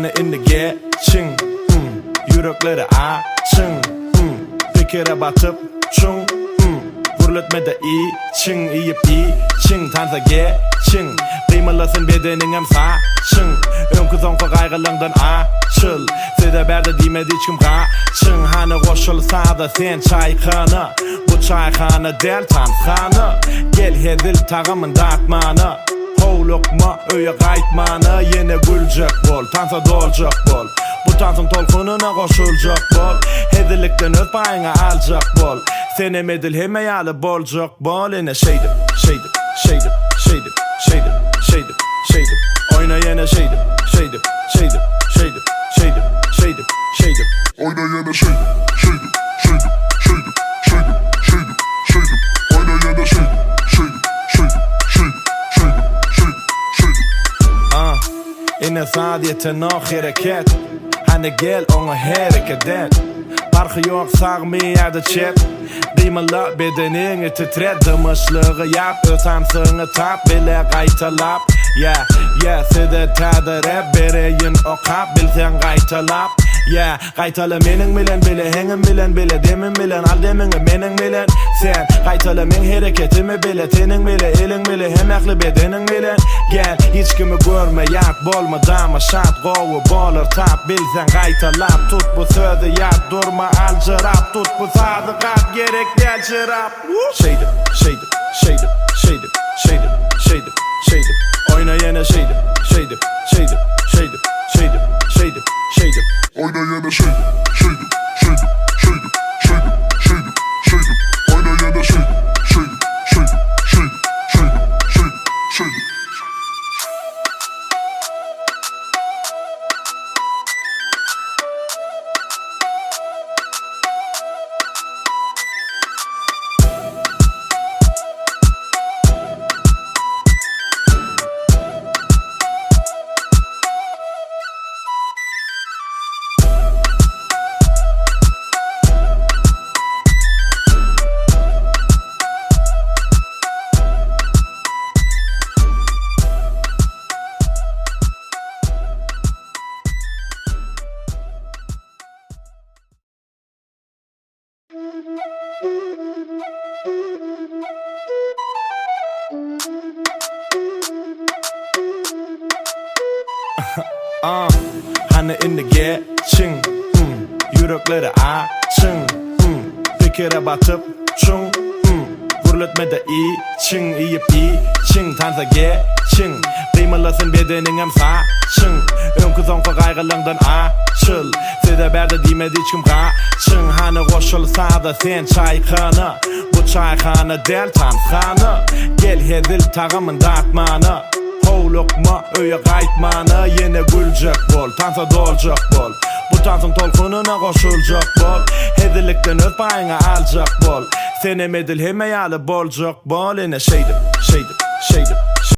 Hani inni geçin, yürekleri açın, fikire batıp çun, gurletmede için, iyip için, tansa geçin, kıymalasın bedenin hem saçın, önkü zonka kaygılığından açıl, size berdi dimedi hiç kim kaçın, hani koşulsa da sen çaykanı, bu çaykanı del tankanı, gel hedil tağımın dağıtmanı, Hovlukma öye qaytmanı, yine gülecek bol, tansa dolacak bol. Bu tansın tolkununa koşulacak bol, hedilikten öz payına alacak bol. Senem edil hemeyalı bolacak bol. Yine şeydim, oyna yine şeydim. Oyna yana şeydim. Oyna yana şeydim. Yine saadiyeten o hareket, hani gel onu hareket et. Farkı yok sağmayada çep, kıymalı bedenini titret, dımışlığı yap, ötansını tap, bile qaytalap. Yeah, sede tadır hep, bereyin o kap, bilsen qaytalap. Qaytala mening bilen bile, hengim bilen bile, demin bilen, al demini mening bilen. Sen qaytala men hareketimi bile, tening bile, elin bile, hem aklı bedenin bilen. Gel, hiç kimi görme, yak bolma dama, şat govu bolur tap, bilsen qaytalap. Tut bu sözü yat, durma alcırap, tut bu sadıkat, gerek del çırap. Şeydim, oyna yine şeydim. Oyna yana şeydim. Oyna yana şeydim. Hani inni geçin, yürekleri açın, fikire batıp çun, gurletmede için, iyip için, tansa geçin, kıymalasın bedenin hem saçın, önkü zonka kaygılığından açıl, size berdi dimedi hiç kim kaçın, hani koşulsa da sen çaykanı, bu çaykanı del tankanı, gel hedil tağımın dağıtmanı. Hovlukma öye qaytmanı, yine gülecek bol, tansa dolacak bol. Bu tansın tolkununa koşulacak bol, hedilikten öz payına alacak bol. Senem edil hemeyalı bolacak bol. Yine şeydim.